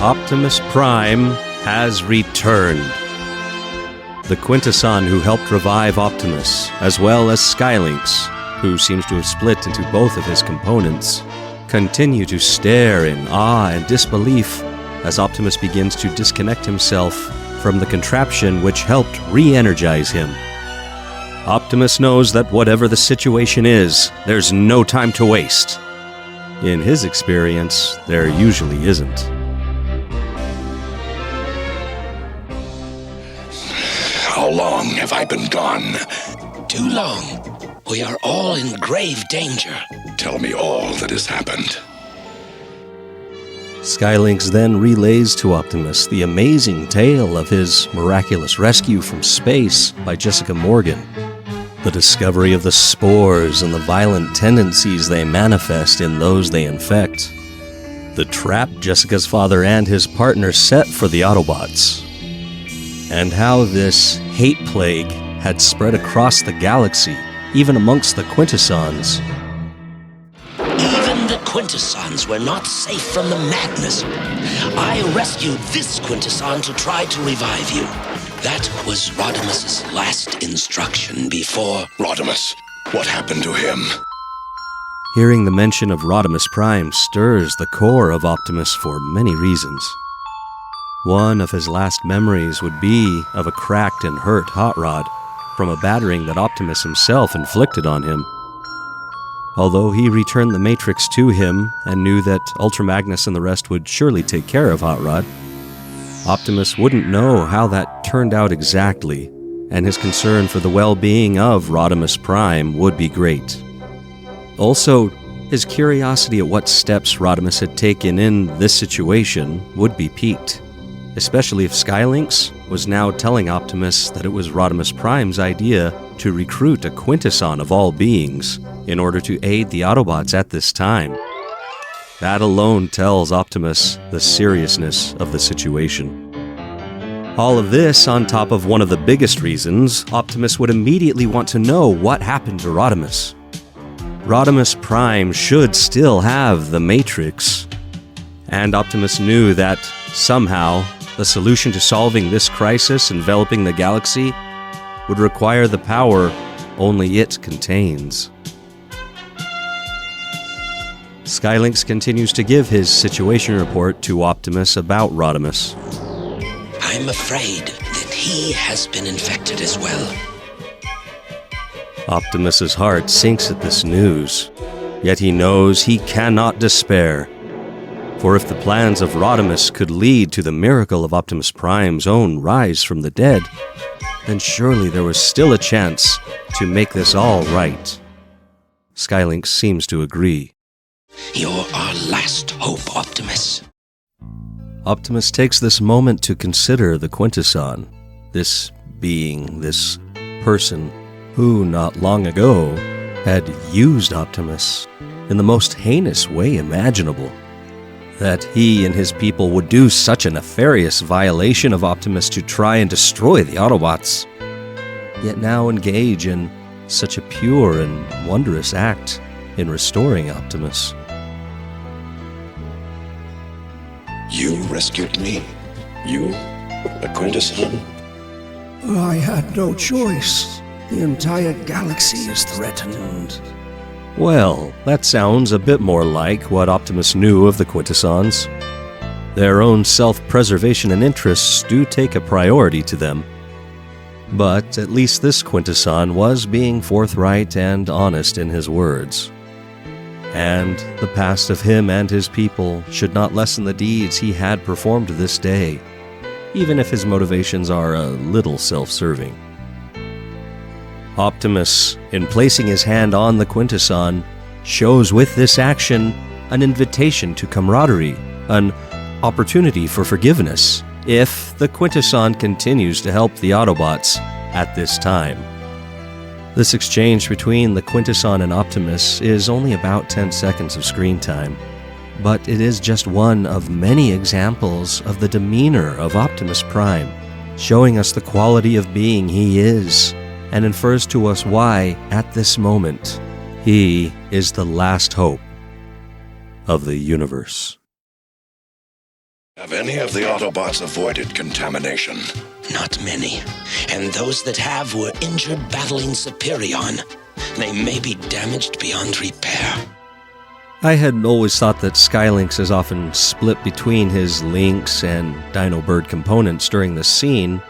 Optimus Prime has returned. The quintesson who helped revive Optimus, as well as LYNX, who seems to have split into both of his components, continue to stare in awe and disbelief as Optimus begins to disconnect himself from the contraption which helped re-energize him. Optimus knows that whatever the situation is, there's no time to waste. In his experience, there usually isn't. How long have I been gone? Too long. We are all in grave danger. Tell me all that has happened. LYNX then relays to Optimus the amazing tale of his miraculous rescue from space by Jessica Morgan, the discovery of the spores and the violent tendencies they manifest in those they infect, the trap Jessica's father and his partner set for the Autobots, and how this hate plague had spread across the galaxy, even amongst the quintessons. Even the quintessons were not safe from the madness. I rescued this quintesson to try to revive you. That was Rodimus's last instruction before... Rodimus, what happened to him? Hearing the mention of RODIMUS Prime stirs the core of Optimus for many reasons. One of his last memories would be of a cracked and hurt hot rod from a battering that Optimus himself inflicted on him. Although he returned the Matrix to him and knew that Ultra Magnus and the rest would surely take care of Hot Rod, Optimus wouldn't know how that turned out exactly, and his concern for the well-being of RODIMUS Prime would be great. Also, his curiosity at what steps Rodimus had taken in this situation would be piqued, especially if LYNX was now telling Optimus that it was Rodimus Prime's idea to recruit a quintesson of all beings in order to aid the Autobots at this time. That alone tells Optimus the seriousness of the situation. All of this on top of one of the biggest reasons Optimus would immediately want to know what happened to Rodimus. Rodimus Prime should still have the Matrix, and Optimus knew that somehow the solution to solving this crisis enveloping the galaxy would require the power only it contains. LYNX continues to give his situation report to Optimus about Rodimus. I'm afraid that he has been infected as well. Optimus's heart sinks at this news, yet he knows he cannot despair. For if the plans of Rodimus could lead to the miracle of Optimus Prime's own rise from the dead, then surely there was still a chance to make this all right. LYNX seems to agree. You're our last hope, Optimus. Optimus takes this moment to consider the quintesson, this being, this person, who not long ago had used Optimus in the most heinous way imaginable. That he and his people would do such a nefarious violation of Optimus to try and destroy the Autobots, yet now engage in such a pure and wondrous act in restoring Optimus. You rescued me? You? A quintesson? I had no choice. The entire galaxy is threatened. Well, that sounds a bit more like what Optimus knew of the quintessons. Their own self-preservation and interests do take a priority to them, But at least this quintesson was being forthright and honest in his words. And the past of him and his people should not lessen the deeds he had performed this day, even if his motivations are a little self-serving. Optimus, in placing his hand on the quintesson, shows with this action an invitation to camaraderie, an opportunity for forgiveness, if the quintesson continues to help the Autobots at this time. This exchange between the quintesson and Optimus is only about 10 seconds of screen time, but it is just one of many examples of the demeanor of Optimus Prime, showing us the quality of being he is, and infers to us why, at this moment, he is the last hope of the universe. Have any of the Autobots avoided contamination? Not many. And those that have were injured battling Superion. They may be damaged beyond repair. I had always thought that LYNX is often split between his LYNX and Dino Bird components during this scene,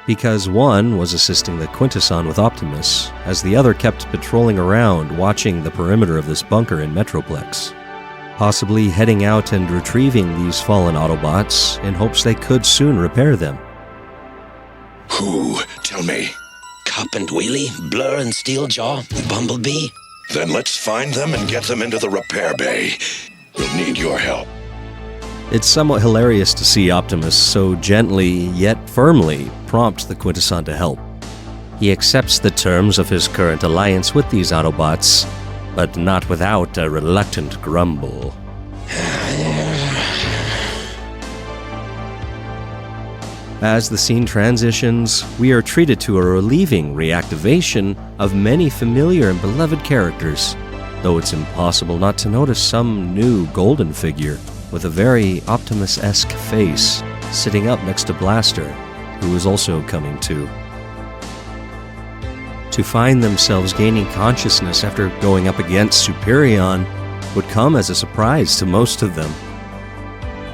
because one was assisting the quintesson with Optimus, as the other kept patrolling around watching the perimeter of this bunker in Metroplex, possibly heading out and retrieving these fallen Autobots in hopes they could soon repair them. Who? Tell me. Cup and Wheelie, BLURR and Steeljaw, Bumblebee. Then let's find them and get them into the repair bay. We'll need your help. It's somewhat hilarious to see Optimus so gently yet firmly prompt the quintesson to help. He accepts the terms of his current alliance with these Autobots, but not without a reluctant grumble. As the scene transitions, we are treated to a relieving reactivation of many familiar and beloved characters, though it's impossible not to notice some new golden figure with a very Optimus-esque face sitting up next to Blaster, who is also coming to. To find themselves gaining consciousness after going up against Superion would come as a surprise to most of them.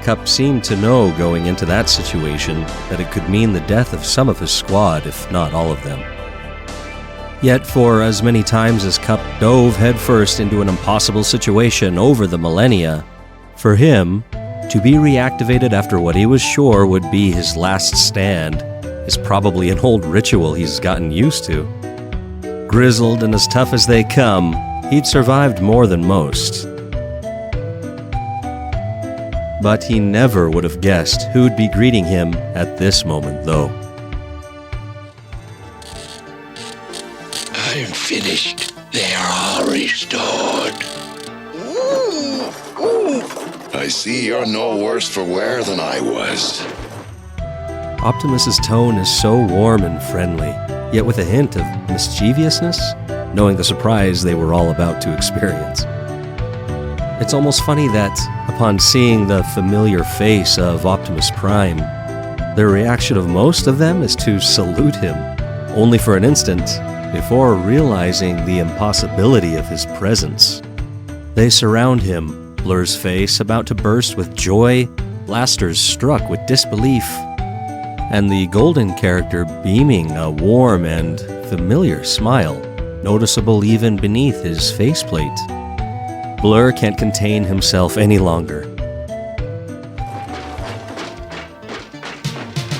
Cup seemed to know going into that situation that it could mean the death of some of his squad, if not all of them. Yet for as many times as Cup dove headfirst into an impossible situation over the millennia, for him, to be reactivated after what he was sure would be his last stand is probably an old ritual he's gotten used to. Grizzled and as tough as they come, he'd survived more than most. But he never would have guessed who'd be greeting him at this moment, though. I'm finished. They are all restored. I see you're no worse for wear than I was. Optimus's tone is so warm and friendly, yet with a hint of mischievousness, knowing the surprise they were all about to experience. It's almost funny that, upon seeing the familiar face of Optimus Prime, the reaction of most of them is to salute him, only for an instant, before realizing the impossibility of his presence. They surround him, BLURR's face about to burst with joy, Blaster's struck with disbelief, and the Golden character beaming a warm and familiar smile, noticeable even beneath his faceplate. BLURR can't contain himself any longer.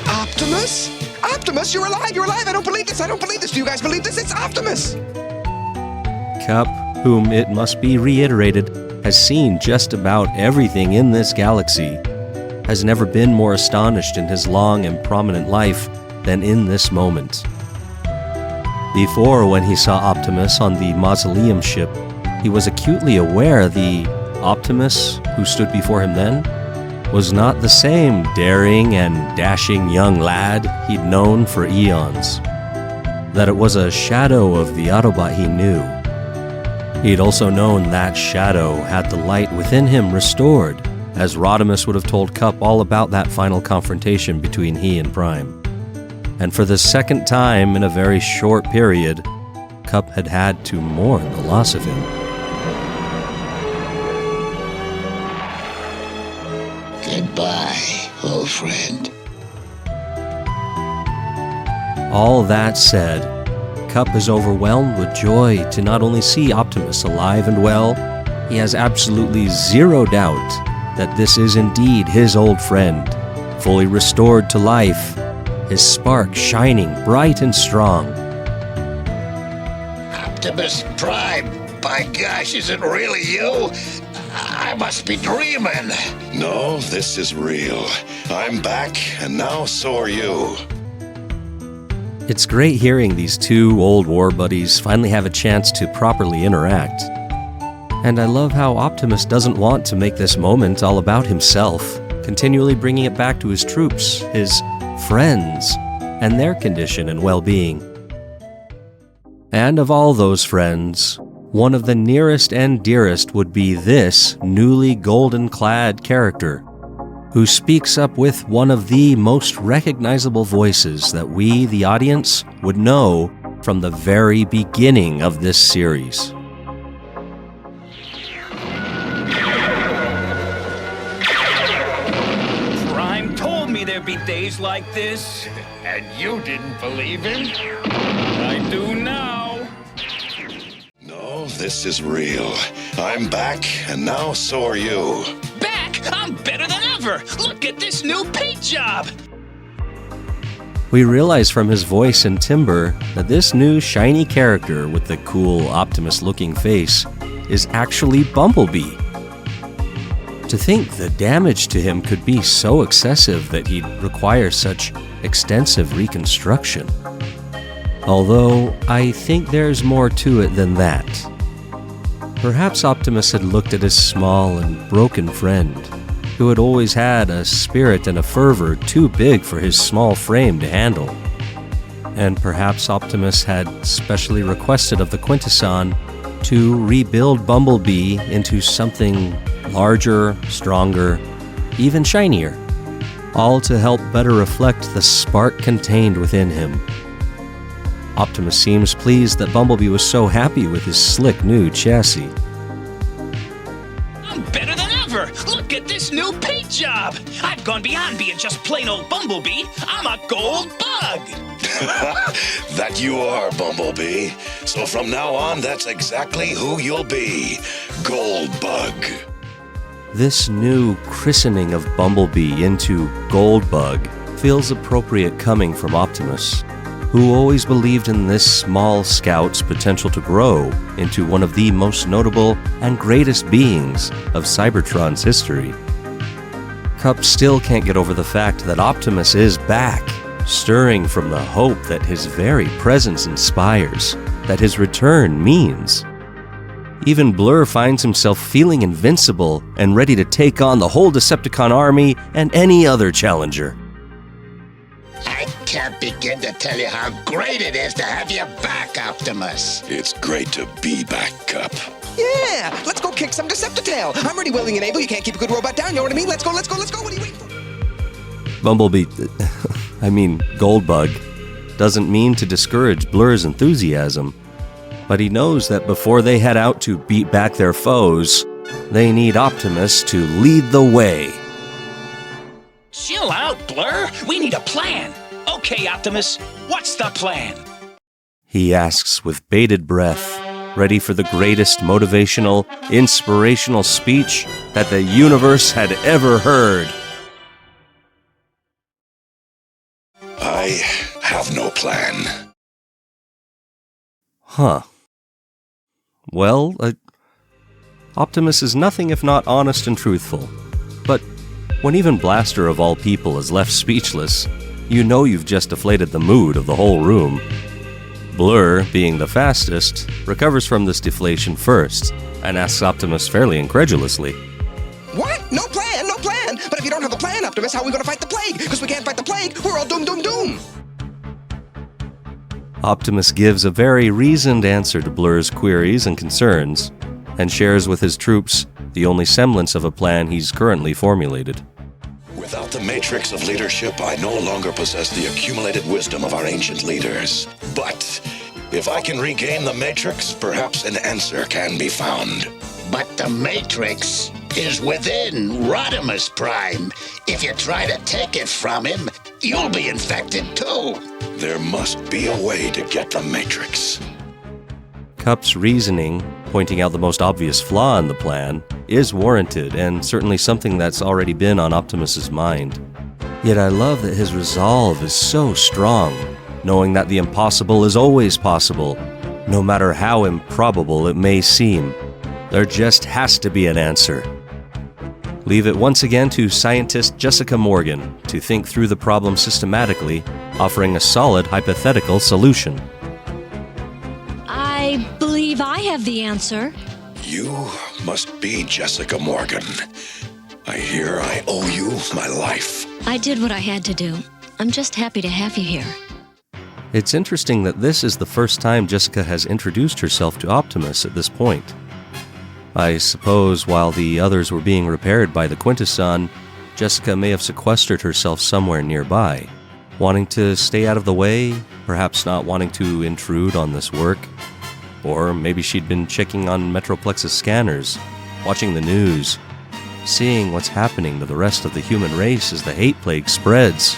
Optimus? Optimus, you're alive! You're alive! I don't believe this! I don't believe this! Do you guys believe this? It's Optimus! Cup, whom it must be reiterated, has seen just about everything in this galaxy, has never been more astonished in his long and prominent life than in this moment. Before, when he saw Optimus on the Mausoleum ship, he was acutely aware the Optimus who stood before him then was not the same daring and dashing young lad he'd known for eons. That it was a shadow of the Autobot he knew. He'd also known that shadow had the light within him restored, as Rodimus would have told Cup all about that final confrontation between he and Prime. And for the second time in a very short period, Cup had had to mourn the loss of him. Goodbye, old friend. All that said, Cup is overwhelmed with joy to not only see Optimus alive and well, he has absolutely zero doubt that this is indeed his old friend, fully restored to life, his spark shining bright and strong. Optimus Prime, by gosh, is it really you? I must be dreaming. No, this is real. I'm back, and now so are you. It's great hearing these two old war buddies finally have a chance to properly interact. And I love how Optimus doesn't want to make this moment all about himself, continually bringing it back to his troops, his friends, and their condition and well-being. And of all those friends, one of the nearest and dearest would be this newly golden-clad character, who speaks up with one of the most recognizable voices that we, the audience, would know from the very beginning of this series. Prime told me there'd be days like this. And you didn't believe him? I do now. No, this is real. I'm back, and now so are you. Back! I'm better than ever! Look at this new paint job! We realize from his voice and timbre that this new shiny character with the cool Optimus-looking face is actually Bumblebee. To think the damage to him could be so excessive that he'd require such extensive reconstruction. Although, I think there's more to it than that. Perhaps Optimus had looked at his small and broken friend, who had always had a spirit and a fervor too big for his small frame to handle. And perhaps Optimus had specially requested of the Quintesson to rebuild Bumblebee into something larger, stronger, even shinier, all to help better reflect the spark contained within him. Optimus seems pleased that Bumblebee was so happy with his slick new chassis. I'm better than ever! Look at this new paint job! I've gone beyond being just plain old Bumblebee. I'm a Goldbug! That you are, Bumblebee. So from now on, that's exactly who you'll be. Goldbug. This new christening of Bumblebee into Goldbug feels appropriate coming from Optimus, who always believed in this small scout's potential to grow into one of the most notable and greatest beings of Cybertron's history. Cup still can't get over the fact that Optimus is back, stirring from the hope that his very presence inspires, that his return means. Even BLURR finds himself feeling invincible and ready to take on the whole Decepticon army and any other challenger. I can't begin to tell you how great it is to have you back, Optimus. It's great to be back, Cup. Yeah, let's go kick some Decepticon. I'm ready, willing, and able. You can't keep a good robot down, you know what I mean? Let's go, let's go, let's go. What are you waiting for? Bumblebee, Goldbug, doesn't mean to discourage BLURR's enthusiasm, but he knows that before they head out to beat back their foes, they need Optimus to lead the way. Chill out, BLURR! We need a plan! Okay, Optimus, what's the plan? He asks with bated breath, ready for the greatest motivational, inspirational speech that the universe had ever heard. I have no plan. Huh. Well, Optimus is nothing if not honest and truthful. But when even Blaster of all people is left speechless, you know you've just deflated the mood of the whole room. BLURR, being the fastest, recovers from this deflation first, and asks Optimus fairly incredulously, What? No plan, no plan. But if you don't have a plan, Optimus, how are we going to fight the plague? Because we can't fight the plague, we're all doom, doom, doom. Optimus gives a very reasoned answer to BLURR's queries and concerns, and shares with his troops the only semblance of a plan he's currently formulated. Without the matrix of leadership, I no longer possess the accumulated wisdom of our ancient leaders. But if I can regain the matrix, perhaps an answer can be found. But the Matrix is within RODIMUS Prime. If you try to take it from him, you'll be infected too. There must be a way to get the Matrix. Cup's reasoning, pointing out the most obvious flaw in the plan, is warranted and certainly something that's already been on Optimus's mind. Yet I love that his resolve is so strong, knowing that the impossible is always possible, no matter how improbable it may seem. There just has to be an answer. Leave it once again to scientist Jessica Morgan to think through the problem systematically, offering a solid hypothetical solution. I believe I have the answer. You must be Jessica Morgan. I hear I owe you my life. I did what I had to do. I'm just happy to have you here. It's interesting that this is the first time Jessica has introduced herself to Optimus at this point. I suppose while the others were being repaired by the quintesson, Jessica may have sequestered herself somewhere nearby, wanting to stay out of the way, perhaps not wanting to intrude on this work. Or maybe she'd been checking on Metroplex's scanners, watching the news, seeing what's happening to the rest of the human race as the hate plague spreads,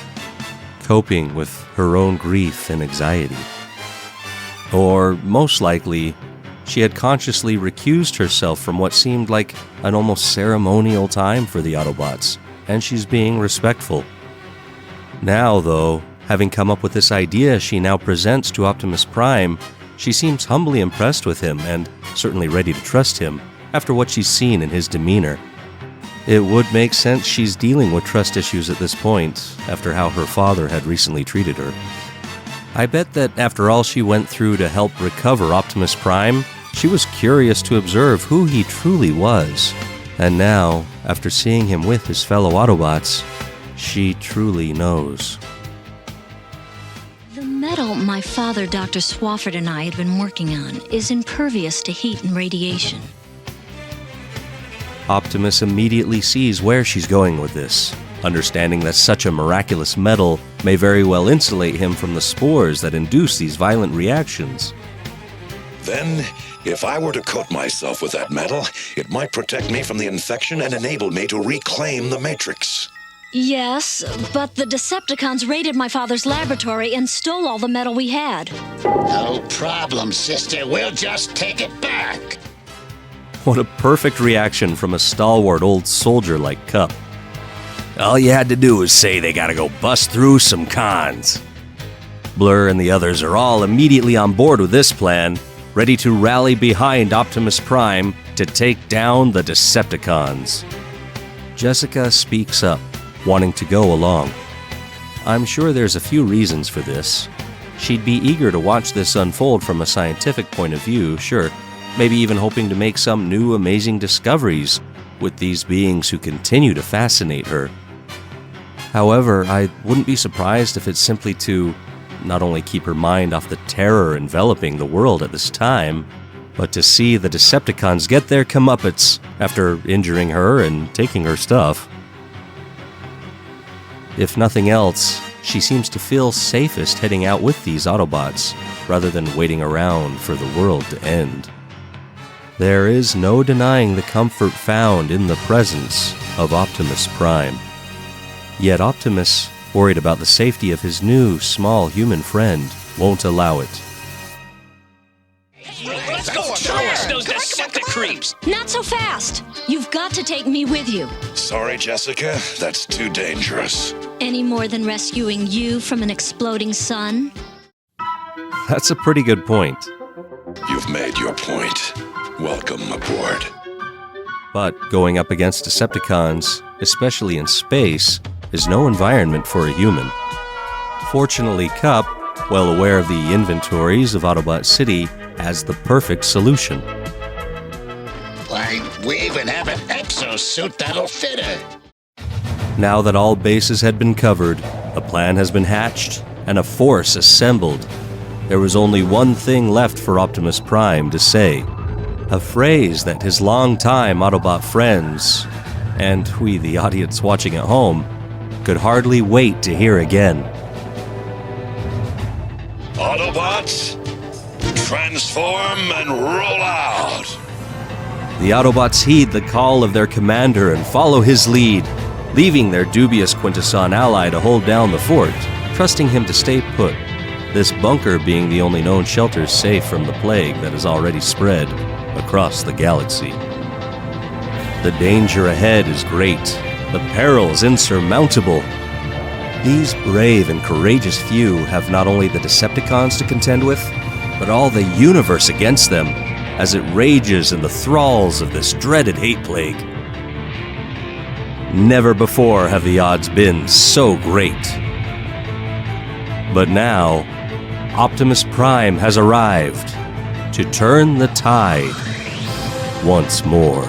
coping with her own grief and anxiety. Or, most likely, she had consciously recused herself from what seemed like an almost ceremonial time for the Autobots, and she's being respectful. Now, though, having come up with this idea she now presents to Optimus Prime, she seems humbly impressed with him and certainly ready to trust him after what she's seen in his demeanor. It would make sense she's dealing with trust issues at this point, after how her father had recently treated her. I bet that after all she went through to help recover Optimus Prime, she was curious to observe who he truly was. And now, after seeing him with his fellow Autobots, she truly knows. The metal my father, Dr. Swafford, and I had been working on is impervious to heat and radiation. Optimus immediately sees where she's going with this, understanding that such a miraculous metal may very well insulate him from the spores that induce these violent reactions. Then, if I were to coat myself with that metal, it might protect me from the infection and enable me to reclaim the Matrix. Yes, but the Decepticons raided my father's laboratory and stole all the metal we had. No problem, sister. We'll just take it back. What a perfect reaction from a stalwart old soldier like Cup. All you had to do was say they gotta go bust through some cons. BLURR and the others are all immediately on board with this plan, ready to rally behind Optimus Prime to take down the Decepticons. Jessica speaks up, wanting to go along. I'm sure there's a few reasons for this. She'd be eager to watch this unfold from a scientific point of view, sure, maybe even hoping to make some new amazing discoveries with these beings who continue to fascinate her. However, I wouldn't be surprised if it's simply to not only keep her mind off the terror enveloping the world at this time, but to see the Decepticons get their comeuppance after injuring her and taking her stuff. If nothing else, she seems to feel safest heading out with these Autobots, rather than waiting around for the world to end. There is no denying the comfort found in the presence of Optimus Prime. Yet Optimus, worried about the safety of his new, small human friend, won't allow it. Let's go, show us those Deceptic creeps! Not so fast! You've got to take me with you. Sorry, Jessica, that's too dangerous. Any more than rescuing you from an exploding sun? That's a pretty good point. You've made your point. Welcome aboard. But going up against Decepticons, especially in space, is no environment for a human. Fortunately, Cup, well aware of the inventories of Autobot City, has the perfect solution. Why, we even have an exosuit that'll fit her. Now that all bases had been covered, a plan has been hatched, and a force assembled. There was only one thing left for Optimus Prime to say. A phrase that his longtime Autobot friends, and we, the audience watching at home, could hardly wait to hear again. Autobots, transform and roll out! The Autobots heed the call of their commander and follow his lead, leaving their dubious quintesson ally to hold down the fort, trusting him to stay put, this bunker being the only known shelter safe from the plague that has already spread across the galaxy. The danger ahead is great, the perils insurmountable. These brave and courageous few have not only the Decepticons to contend with, but all the universe against them, as it rages in the thralls of this dreaded hate plague. Never before have the odds been so great. But now, Optimus Prime has arrived to turn the tide once more.